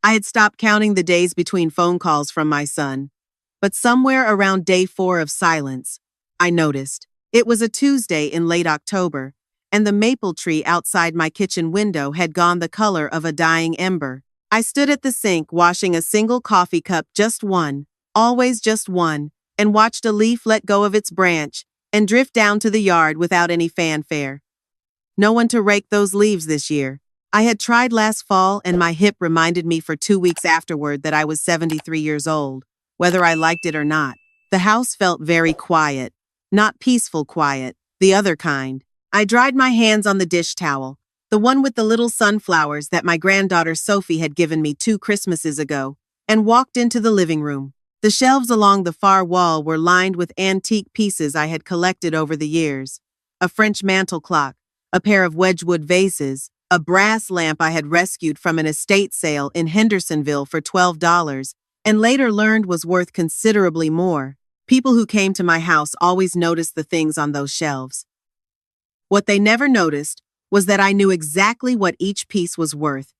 I had stopped counting the days between phone calls from my son. But somewhere around day 4 of silence, I noticed. It was a Tuesday in late October, and the maple tree outside my kitchen window had gone the color of a dying ember. I stood at the sink washing a single coffee cup, just one, always just one, and watched a leaf let go of its branch and drift down to the yard without any fanfare. No one to rake those leaves this year. I had tried last fall, and my hip reminded me for 2 weeks afterward that I was 73 years old, whether I liked it or not. The house felt very quiet, not peaceful quiet, the other kind. I dried my hands on the dish towel, the one with the little sunflowers that my granddaughter Sophie had given me 2 Christmases ago, and walked into the living room. The shelves along the far wall were lined with antique pieces I had collected over the years. A French mantel clock, a pair of Wedgwood vases, a brass lamp I had rescued from an estate sale in Hendersonville for $12, and later learned was worth considerably more. People who came to my house always noticed the things on those shelves. What they never noticed was that I knew exactly what each piece was worth,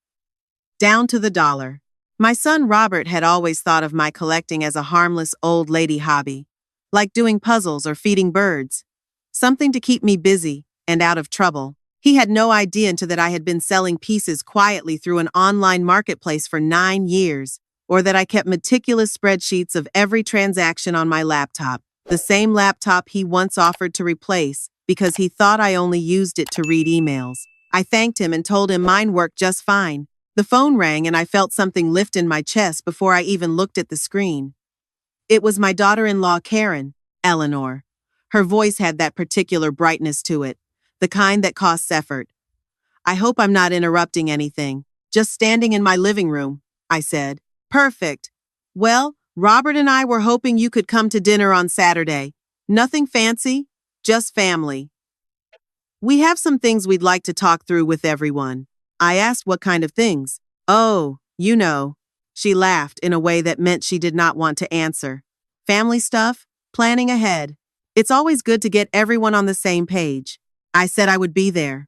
down to the dollar. My son Robert had always thought of my collecting as a harmless old lady hobby, like doing puzzles or feeding birds, something to keep me busy and out of trouble. He had no idea until that I had been selling pieces quietly through an online marketplace for 9 years, or that I kept meticulous spreadsheets of every transaction on my laptop, the same laptop he once offered to replace because he thought I only used it to read emails. I thanked him and told him mine worked just fine. The phone rang and I felt something lift in my chest before I even looked at the screen. It was my daughter-in-law Karen, Eleanor. Her voice had that particular brightness to it, the kind that costs effort. "I hope I'm not interrupting anything. Just standing in my living room," I said. "Perfect. Well, Robert and I were hoping you could come to dinner on Saturday. Nothing fancy, just family. We have some things we'd like to talk through with everyone." I asked what kind of things. "Oh, you know." She laughed in a way that meant she did not want to answer. "Family stuff, planning ahead. It's always good to get everyone on the same page." I said I would be there.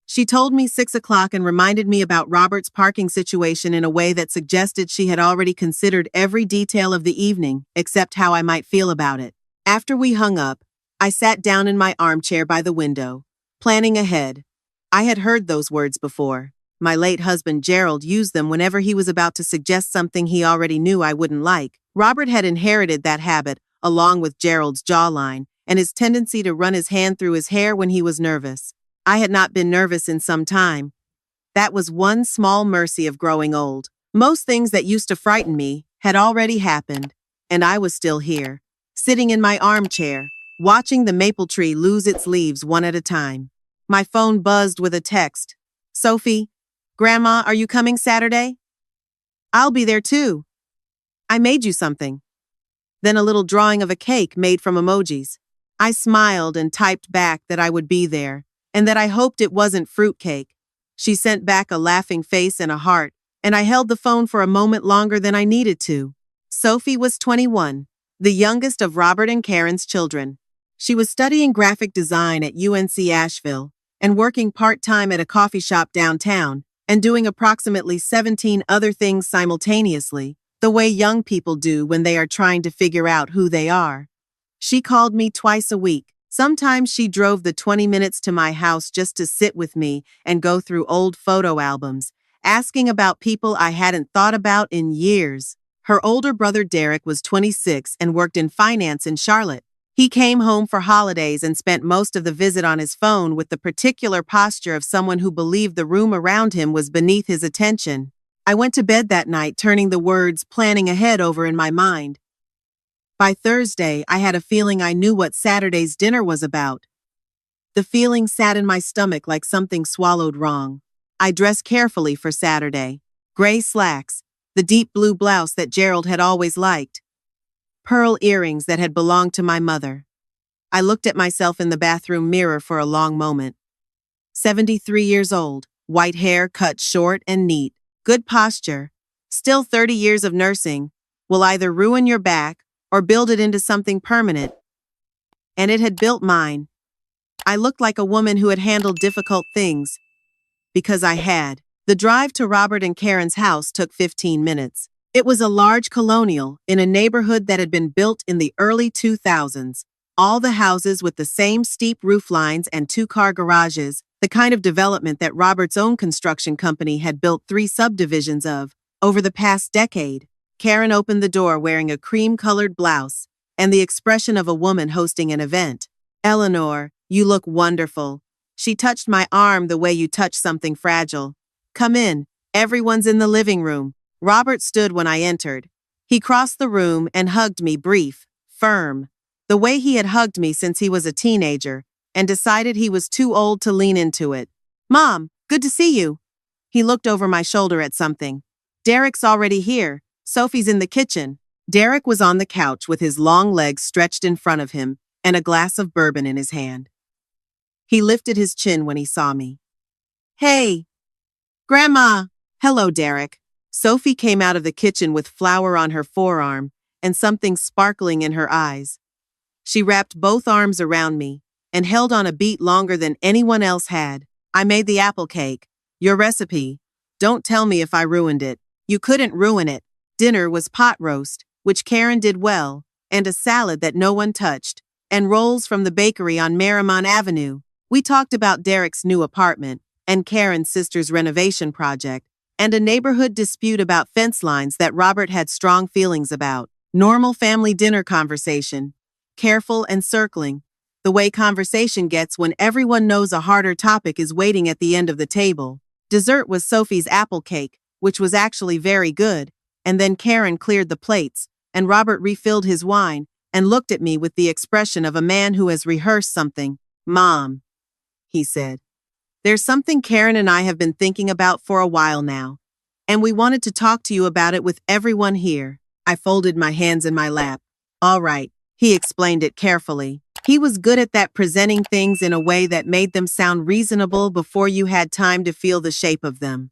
She told me 6 o'clock and reminded me about Robert's parking situation in a way that suggested she had already considered every detail of the evening, except how I might feel about it. After we hung up, I sat down in my armchair by the window, planning ahead. I had heard those words before. My late husband Gerald used them whenever he was about to suggest something he already knew I wouldn't like. Robert had inherited that habit, along with Gerald's jawline, and his tendency to run his hand through his hair when he was nervous. I had not been nervous in some time. That was one small mercy of growing old. Most things that used to frighten me had already happened, and I was still here, sitting in my armchair, watching the maple tree lose its leaves one at a time. My phone buzzed with a text. "Sophie, Grandma, are you coming Saturday?" "I'll be there too. I made you something." Then a little drawing of a cake made from emojis. I smiled and typed back that I would be there, and that I hoped it wasn't fruitcake. She sent back a laughing face and a heart, and I held the phone for a moment longer than I needed to. Sophie was 21, the youngest of Robert and Karen's children. She was studying graphic design at UNC Asheville, and working part-time at a coffee shop downtown, and doing approximately 17 other things simultaneously, the way young people do when they are trying to figure out who they are. She called me twice a week. Sometimes she drove the 20 minutes to my house just to sit with me and go through old photo albums, asking about people I hadn't thought about in years. Her older brother Derek was 26 and worked in finance in Charlotte. He came home for holidays and spent most of the visit on his phone with the particular posture of someone who believed the room around him was beneath his attention. I went to bed that night turning the words "planning ahead" over in my mind. By Thursday, I had a feeling I knew what Saturday's dinner was about. The feeling sat in my stomach like something swallowed wrong. I dressed carefully for Saturday. Gray slacks, the deep blue blouse that Gerald had always liked, pearl earrings that had belonged to my mother. I looked at myself in the bathroom mirror for a long moment. 73 years old, white hair cut short and neat, good posture. Still 30 years of nursing will either ruin your back or build it into something permanent. And it had built mine. I looked like a woman who had handled difficult things, because I had. The drive to Robert and Karen's house took 15 minutes. It was a large colonial in a neighborhood that had been built in the early 2000s. All the houses with the same steep roof lines and two-car garages, the kind of development that Robert's own construction company had built 3 subdivisions of over the past decade. Karen opened the door wearing a cream-colored blouse and the expression of a woman hosting an event. "Eleanor, you look wonderful." She touched my arm the way you touch something fragile. "Come in, everyone's in the living room." Robert stood when I entered. He crossed the room and hugged me, brief, firm, the way he had hugged me since he was a teenager, and decided he was too old to lean into it. "Mom, good to see you." He looked over my shoulder at something. "Derek's already here. Sophie's in the kitchen." Derek was on the couch with his long legs stretched in front of him and a glass of bourbon in his hand. He lifted his chin when he saw me. "Hey, Grandma." "Hello, Derek." Sophie came out of the kitchen with flour on her forearm and something sparkling in her eyes. She wrapped both arms around me and held on a beat longer than anyone else had. "I made the apple cake. Your recipe. Don't tell me if I ruined it." "You couldn't ruin it." Dinner was pot roast, which Karen did well, and a salad that no one touched, and rolls from the bakery on Marymount Avenue. We talked about Derek's new apartment, and Karen's sister's renovation project, and a neighborhood dispute about fence lines that Robert had strong feelings about. Normal family dinner conversation. Careful and circling. The way conversation gets when everyone knows a harder topic is waiting at the end of the table. Dessert was Sophie's apple cake, which was actually very good, and then Karen cleared the plates, and Robert refilled his wine, and looked at me with the expression of a man who has rehearsed something. "Mom," he said, "there's something Karen and I have been thinking about for a while now, and we wanted to talk to you about it with everyone here." I folded my hands in my lap. "All right," he explained it carefully. He was good at that, presenting things in a way that made them sound reasonable before you had time to feel the shape of them.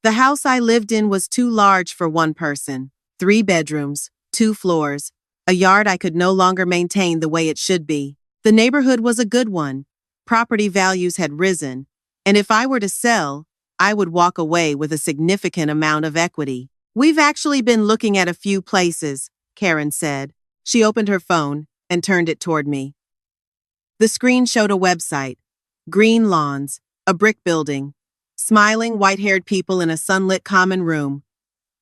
The house I lived in was too large for one person. 3 bedrooms, 2 floors, a yard I could no longer maintain the way it should be. The neighborhood was a good one. Property values had risen, and if I were to sell, I would walk away with a significant amount of equity. "We've actually been looking at a few places," Karen said. She opened her phone and turned it toward me. The screen showed a website. Green lawns, a brick building, smiling white-haired people in a sunlit common room.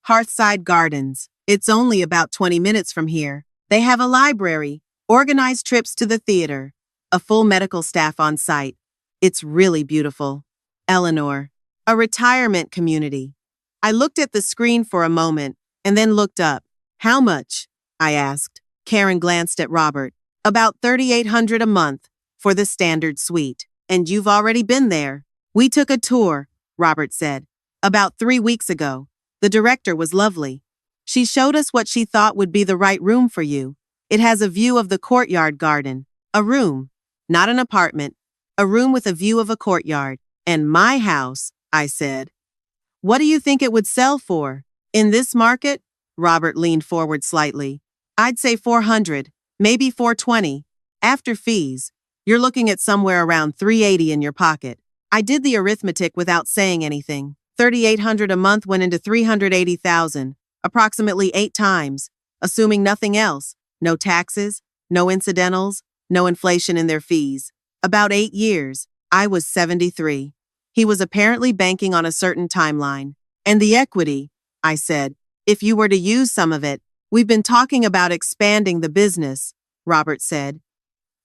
Hearthside Gardens. "It's only about 20 minutes from here. They have a library, organized trips to the theater, a full medical staff on site. It's really beautiful." Eleanor. "A retirement community." I looked at the screen for a moment and then looked up. "How much?" I asked. Karen glanced at Robert. "About $3,800 a month for the standard suite. And you've already been there." "We took a tour," Robert said, "about 3 weeks ago. The director was lovely. She showed us what she thought would be the right room for you. It has a view of the courtyard garden. A room, not an apartment, a room with a view of a courtyard." "And my house," I said. "What do you think it would sell for?" "In this market?" Robert leaned forward slightly. "I'd say 400, maybe 420. After fees, you're looking at somewhere around 380 in your pocket." I did the arithmetic without saying anything. 3,800 a month went into 380,000, approximately 8 times, assuming nothing else, no taxes, no incidentals, no inflation in their fees. About 8 years. I was 73. He was apparently banking on a certain timeline. "And the equity," I said, "if you were to use some of it." "We've been talking about expanding the business," Robert said.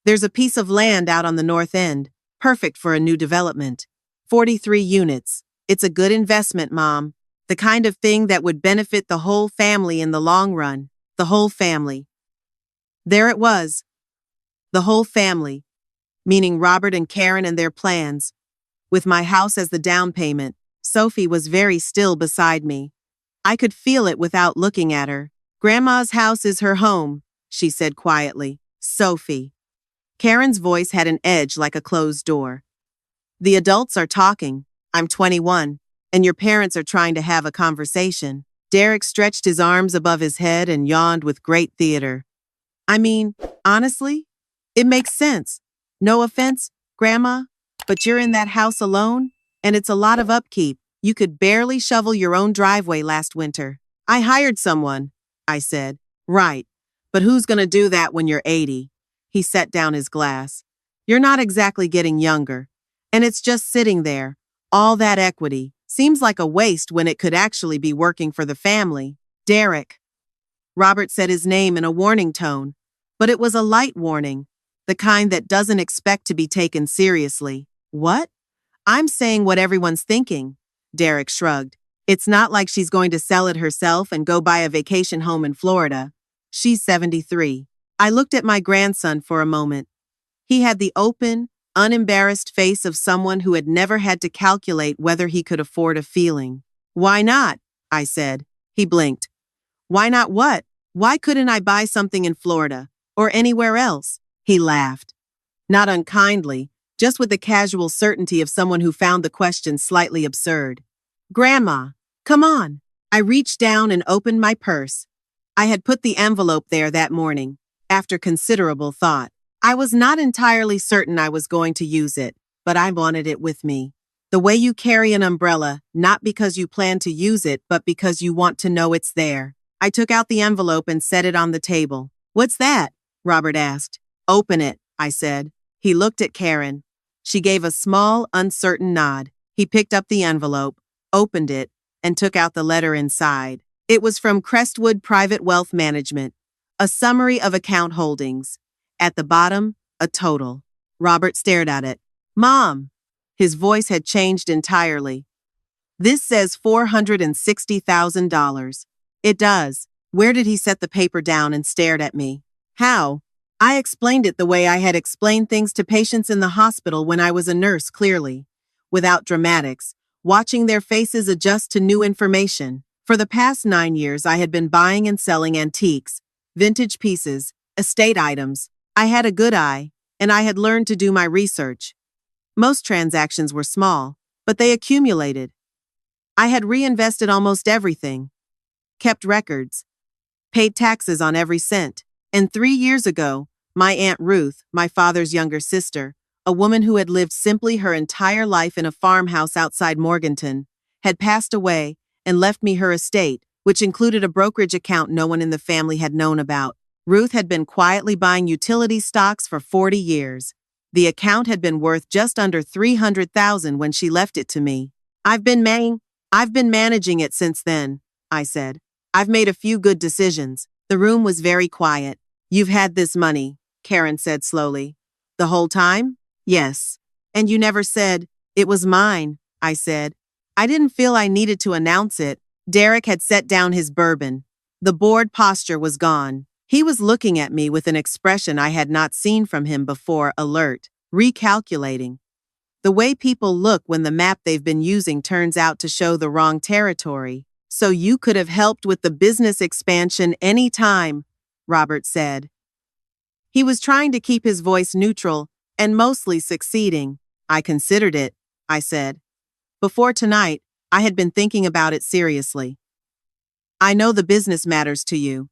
"There's a piece of land out on the north end, perfect for a new development. 43 units. It's a good investment, Mom. The kind of thing that would benefit the whole family in the long run." The whole family. There it was. The whole family, meaning Robert and Karen and their plans. With my house as the down payment, Sophie was very still beside me. I could feel it without looking at her. "Grandma's house is her home," she said quietly. "Sophie." Karen's voice had an edge like a closed door. "The adults are talking. I'm 21, and your parents are trying to have a conversation." Derek stretched his arms above his head and yawned with great theater. "I mean, honestly, it makes sense. No offense, Grandma, but you're in that house alone, and it's a lot of upkeep. You could barely shovel your own driveway last winter. I hired someone, I said. Right. But who's gonna do that when you're 80? He set down his glass. You're not exactly getting younger. And it's just sitting there. All that equity. Seems like a waste when it could actually be working for the family. Derek. Robert said his name in a warning tone. But it was a light warning. The kind that doesn't expect to be taken seriously. What? I'm saying what everyone's thinking. Derek shrugged. It's not like she's going to sell it herself and go buy a vacation home in Florida. She's 73. I looked at my grandson for a moment. He had the open, unembarrassed face of someone who had never had to calculate whether he could afford a feeling. Why not? I said. He blinked. Why not what? Why couldn't I buy something in Florida or anywhere else? He laughed. Not unkindly, just with the casual certainty of someone who found the question slightly absurd. Grandma, come on. I reached down and opened my purse. I had put the envelope there that morning, after considerable thought. I was not entirely certain I was going to use it, but I wanted it with me. The way you carry an umbrella, not because you plan to use it, but because you want to know it's there. I took out the envelope and set it on the table. What's that? Robert asked. Open it, I said. He looked at Karen. She gave a small, uncertain nod. He picked up the envelope, opened it, and took out the letter inside. It was from Crestwood Private Wealth Management, a summary of account holdings. At the bottom, a total. Robert stared at it. Mom! His voice had changed entirely. This says $460,000. It does. Where did he set the paper down and stared at me? How? I explained it the way I had explained things to patients in the hospital when I was a nurse, clearly. Without dramatics, watching their faces adjust to new information. For the past 9 years, I had been buying and selling antiques, vintage pieces, estate items. I had a good eye, and I had learned to do my research. Most transactions were small, but they accumulated. I had reinvested almost everything, kept records, paid taxes on every cent. And 3 years ago, my Aunt Ruth, my father's younger sister, a woman who had lived simply her entire life in a farmhouse outside Morganton, had passed away and left me her estate, which included a brokerage account no one in the family had known about. Ruth had been quietly buying utility stocks for 40 years. The account had been worth just under $300,000 when she left it to me. I've been managing it since then, I said. I've made a few good decisions. The room was very quiet. You've had this money, Karen said slowly. The whole time? Yes. And you never said, it was mine, I said. I didn't feel I needed to announce it. Derek had set down his bourbon. The bored posture was gone. He was looking at me with an expression I had not seen from him before, alert, recalculating. The way people look when the map they've been using turns out to show the wrong territory. So you could have helped with the business expansion any time, Robert said. He was trying to keep his voice neutral and mostly succeeding. I considered it, I said. Before tonight, I had been thinking about it seriously. I know the business matters to you.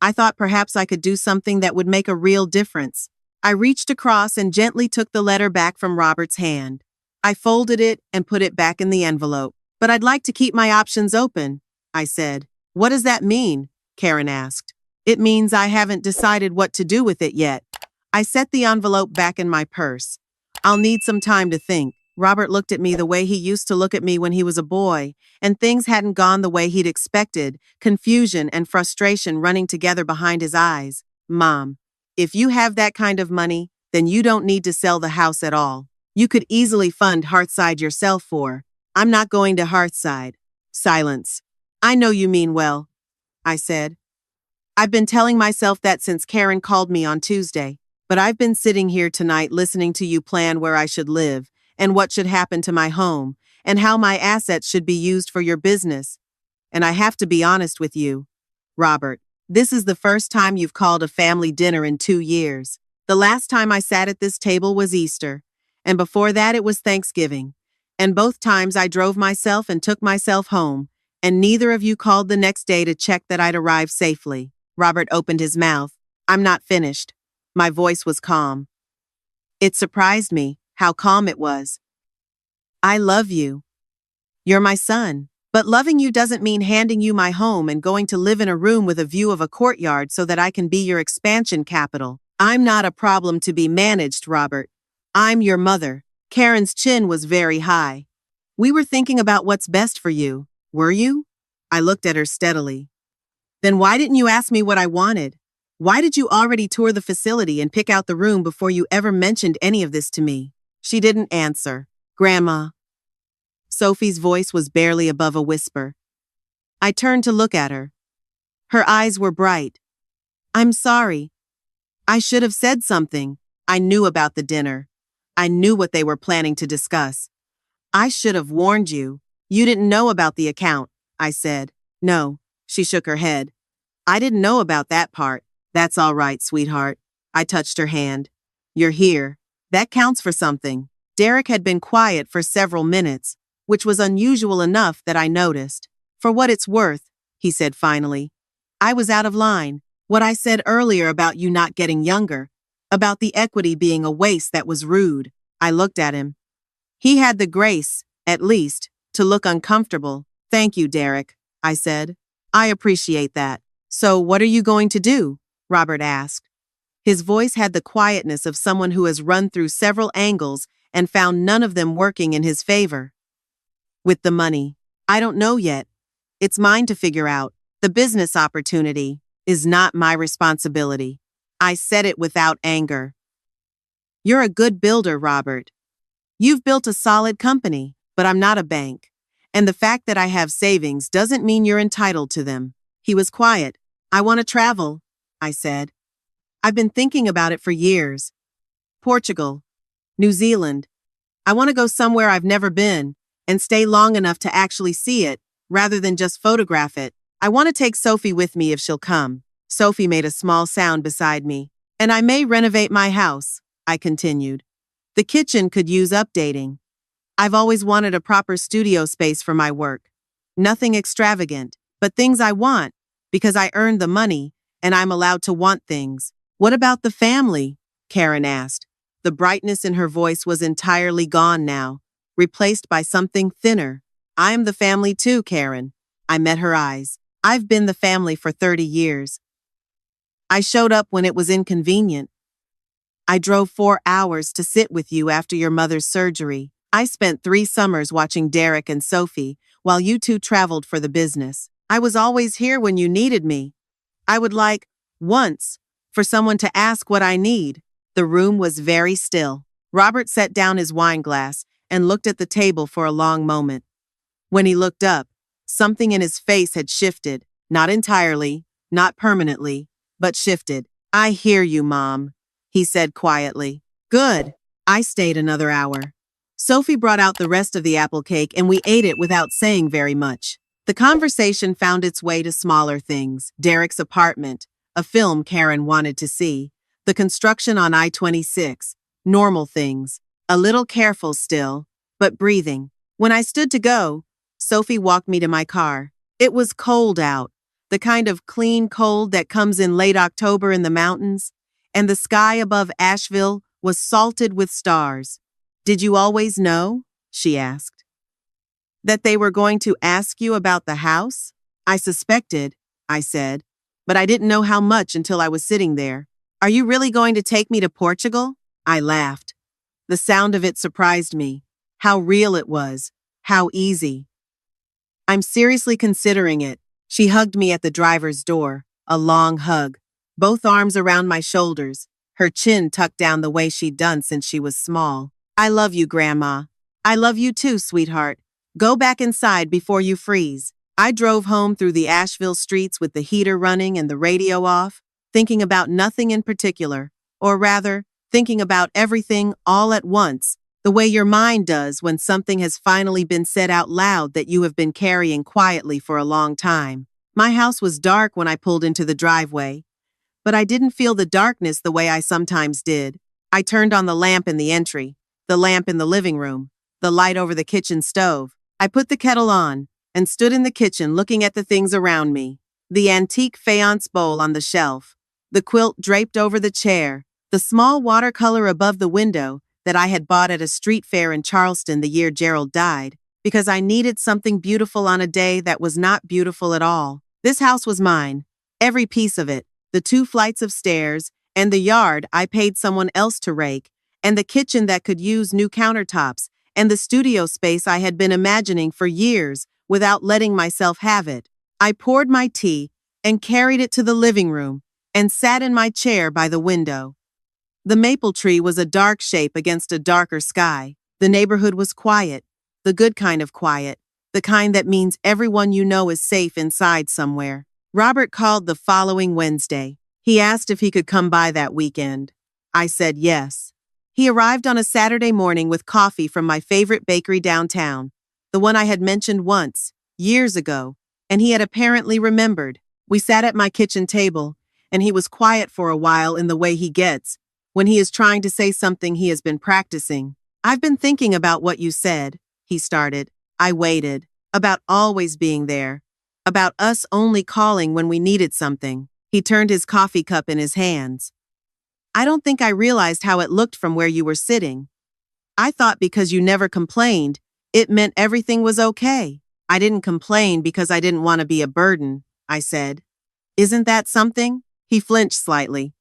I thought perhaps I could do something that would make a real difference. I reached across and gently took the letter back from Robert's hand. I folded it and put it back in the envelope. But I'd like to keep my options open, I said. What does that mean? Karen asked. It means I haven't decided what to do with it yet. I set the envelope back in my purse. I'll need some time to think. Robert looked at me the way he used to look at me when he was a boy, and things hadn't gone the way he'd expected, confusion and frustration running together behind his eyes. Mom, if you have that kind of money, then you don't need to sell the house at all. You could easily fund Hearthside yourself for. I'm not going to Hearthside. Silence. I know you mean well, I said. I've been telling myself that since Karen called me on Tuesday, but I've been sitting here tonight listening to you plan where I should live, and what should happen to my home, and how my assets should be used for your business. And I have to be honest with you, Robert, this is the first time you've called a family dinner in 2 years. The last time I sat at this table was Easter, and before that it was Thanksgiving. And both times I drove myself and took myself home, and neither of you called the next day to check that I'd arrived safely. Robert opened his mouth. I'm not finished. My voice was calm. It surprised me how calm it was. I love you. You're my son. But loving you doesn't mean handing you my home and going to live in a room with a view of a courtyard so that I can be your expansion capital. I'm not a problem to be managed, Robert. I'm your mother. Karen's chin was very high. We were thinking about what's best for you. Were you? I looked at her steadily. Then why didn't you ask me what I wanted? Why did you already tour the facility and pick out the room before you ever mentioned any of this to me? She didn't answer. Grandma. Sophie's voice was barely above a whisper. I turned to look at her. Her eyes were bright. I'm sorry. I should have said something. I knew about the dinner. I knew what they were planning to discuss. I should have warned you. You didn't know about the account, I said. No, she shook her head. I didn't know about that part. That's all right, sweetheart. I touched her hand. You're here. That counts for something. Derek had been quiet for several minutes, which was unusual enough that I noticed. For what it's worth, he said finally. I was out of line. What I said earlier about you not getting younger, about the equity being a waste that was rude. I looked at him. He had the grace, at least, to look uncomfortable. Thank you, Derek, I said. I appreciate that. So what are you going to do? Robert asked. His voice had the quietness of someone who has run through several angles and found none of them working in his favor. With the money. I don't know yet. It's mine to figure out. The business opportunity is not my responsibility. I said it without anger. You're a good builder, Robert. You've built a solid company, but I'm not a bank. And the fact that I have savings doesn't mean you're entitled to them. He was quiet. I want to travel, I said. I've been thinking about it for years. Portugal, New Zealand. I want to go somewhere I've never been and stay long enough to actually see it, rather than just photograph it. I want to take Sophie with me if she'll come. Sophie made a small sound beside me. And I may renovate my house, I continued. The kitchen could use updating. I've always wanted a proper studio space for my work. Nothing extravagant, but things I want, because I earned the money, and I'm allowed to want things. What about the family? Karen asked. The brightness in her voice was entirely gone now, replaced by something thinner. I'm the family too, Karen. I met her eyes. I've been the family for 30 years. I showed up when it was inconvenient. I drove 4 hours to sit with you after your mother's surgery. I spent 3 summers watching Derek and Sophie while you two traveled for the business. I was always here when you needed me. I would like, once, for someone to ask what I need. The room was very still. Robert set down his wine glass and looked at the table for a long moment. When he looked up, something in his face had shifted, not entirely, not permanently, but shifted. I hear you, Mom, he said quietly. Good. I stayed another hour. Sophie brought out the rest of the apple cake and we ate it without saying very much. The conversation found its way to smaller things. Derek's apartment, a film Karen wanted to see, the construction on I-26, normal things, a little careful still, but breathing. When I stood to go, Sophie walked me to my car. It was cold out, the kind of clean cold that comes in late October in the mountains, and the sky above Asheville was salted with stars. Did you always know? She asked. That they were going to ask you about the house? I suspected, I said, but I didn't know how much until I was sitting there. Are you really going to take me to Portugal? I laughed. The sound of it surprised me. How real it was. How easy. I'm seriously considering it. She hugged me at the driver's door, a long hug, both arms around my shoulders, her chin tucked down the way she'd done since she was small. I love you, Grandma. I love you too, sweetheart. Go back inside before you freeze. I drove home through the Asheville streets with the heater running and the radio off, thinking about nothing in particular, or rather, thinking about everything all at once, the way your mind does when something has finally been said out loud that you have been carrying quietly for a long time. My house was dark when I pulled into the driveway, but I didn't feel the darkness the way I sometimes did. I turned on the lamp in the entry, the lamp in the living room, the light over the kitchen stove. I put the kettle on and stood in the kitchen looking at the things around me. The antique faience bowl on the shelf, the quilt draped over the chair, the small watercolor above the window that I had bought at a street fair in Charleston the year Gerald died. because I needed something beautiful on a day that was not beautiful at all. This house was mine. Every piece of it. The 2 flights of stairs, and the yard I paid someone else to rake, and the kitchen that could use new countertops, and the studio space I had been imagining for years without letting myself have it. I poured my tea and carried it to the living room and sat in my chair by the window. The maple tree was a dark shape against a darker sky. The neighborhood was quiet, the good kind of quiet, the kind that means everyone you know is safe inside somewhere. Robert called the following Wednesday. He asked if he could come by that weekend. I said yes. He arrived on a Saturday morning with coffee from my favorite bakery downtown, the one I had mentioned once, years ago, and he had apparently remembered. We sat at my kitchen table, and he was quiet for a while in the way he gets when he is trying to say something he has been practicing. "I've been thinking about what you said," he started. I waited. About always being there. About us only calling when we needed something. He turned his coffee cup in his hands. "I don't think I realized how it looked from where you were sitting. I thought because you never complained, it meant everything was okay." "I didn't complain because I didn't want to be a burden," I said. "Isn't that something?" He flinched slightly.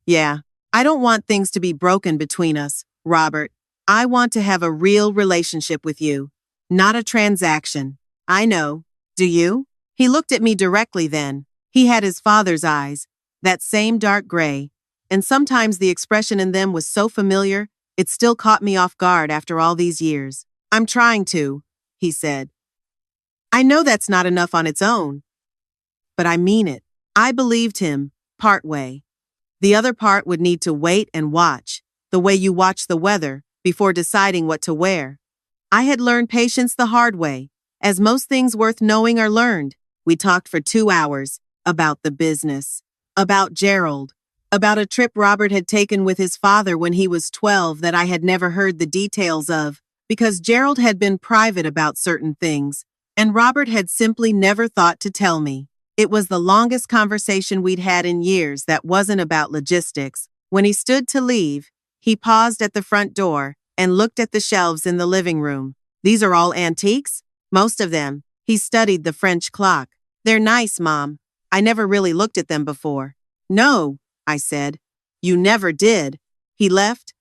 "Yeah, I don't want things to be broken between us, Robert. I want to have a real relationship with you, not a transaction." "I know. Do you?" He looked at me directly then. He had his father's eyes, that same dark gray, and sometimes the expression in them was so familiar, it still caught me off guard after all these years. "I'm trying to," he said. "I know that's not enough on its own, but I mean it." I believed him, part way. The other part would need to wait and watch, the way you watch the weather, before deciding what to wear. I had learned patience the hard way, as most things worth knowing are learned. We talked for 2 hours, about the business, about Gerald, about a trip Robert had taken with his father when he was 12 that I had never heard the details of, because Gerald had been private about certain things, and Robert had simply never thought to tell me. It was the longest conversation we'd had in years that wasn't about logistics. When he stood to leave, he paused at the front door and looked at the shelves in the living room. "These are all antiques?" "Most of them." He studied the French clock. "They're nice, Mom. I never really looked at them before." "No," I said. "You never did." He left,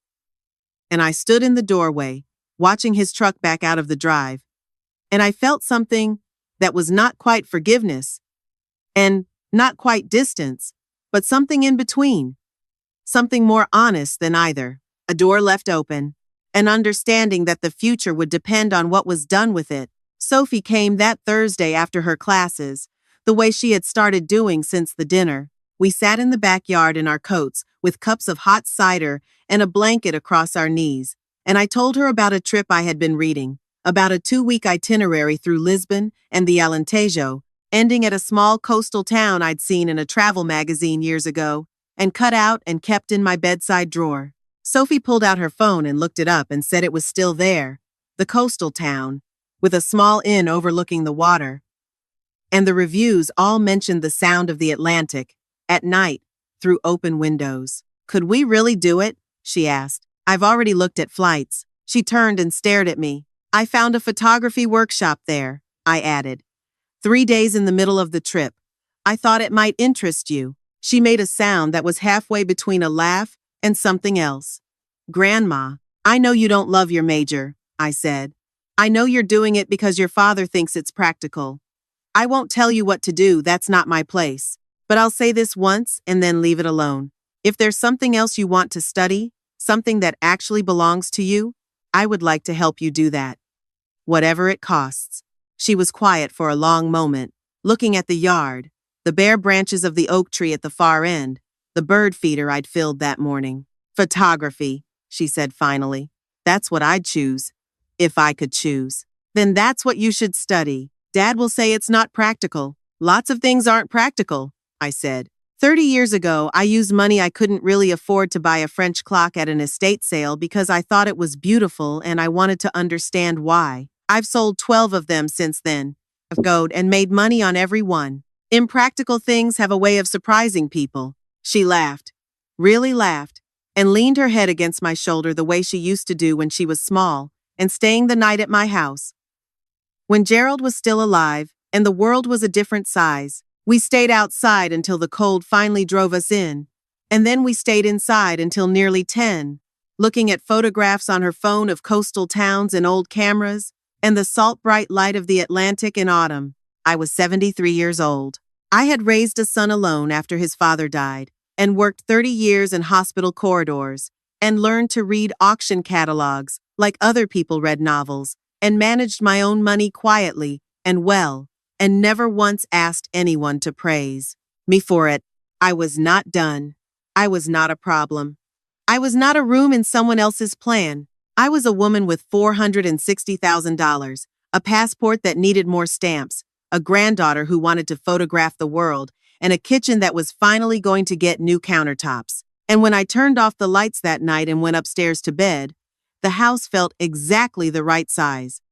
and I stood in the doorway, watching his truck back out of the drive. And I felt something that was not quite forgiveness, and not quite distance, but something in between. Something more honest than either. A door left open, an understanding that the future would depend on what was done with it. Sophie came that Thursday after her classes, the way she had started doing since the dinner. We sat in the backyard in our coats, with cups of hot cider and a blanket across our knees, and I told her about a trip I had been reading, about a 2-week itinerary through Lisbon and the Alentejo, ending at a small coastal town I'd seen in a travel magazine years ago, and cut out and kept in my bedside drawer. Sophie pulled out her phone and looked it up and said it was still there, the coastal town, with a small inn overlooking the water. And the reviews all mentioned the sound of the Atlantic, at night, through open windows. "Could we really do it?" she asked. "I've already looked at flights." She turned and stared at me. "I found a photography workshop there," I added. 3 days in the middle of the trip. "I thought it might interest you." She made a sound that was halfway between a laugh and something else. "Grandma, I know you don't love your major," I said. "I know you're doing it because your father thinks it's practical. I won't tell you what to do, that's not my place. But I'll say this once and then leave it alone. If there's something else you want to study, something that actually belongs to you, I would like to help you do that. Whatever it costs." She was quiet for a long moment, looking at the yard, the bare branches of the oak tree at the far end, the bird feeder I'd filled that morning. "Photography," she said finally. "That's what I'd choose, if I could choose." "Then that's what you should study. Dad will say it's not practical." "Lots of things aren't practical," I said. 30 years ago, I used money I couldn't really afford to buy a French clock at an estate sale because I thought it was beautiful and I wanted to understand why. I've sold 12 of them since then, and made money on every one. Impractical things have a way of surprising people. She laughed, really laughed, and leaned her head against my shoulder the way she used to do when she was small and staying the night at my house. When Gerald was still alive, and the world was a different size, we stayed outside until the cold finally drove us in. And then we stayed inside until nearly 10, looking at photographs on her phone of coastal towns and old cameras, and the salt-bright light of the Atlantic in autumn. I was 73 years old. I had raised a son alone after his father died, and worked 30 years in hospital corridors, and learned to read auction catalogs like other people read novels, and managed my own money quietly and well, and never once asked anyone to praise me for it. I was not done. I was not a problem. I was not a room in someone else's plan. I was a woman with $460,000, a passport that needed more stamps, a granddaughter who wanted to photograph the world, and a kitchen that was finally going to get new countertops. And when I turned off the lights that night and went upstairs to bed, the house felt exactly the right size.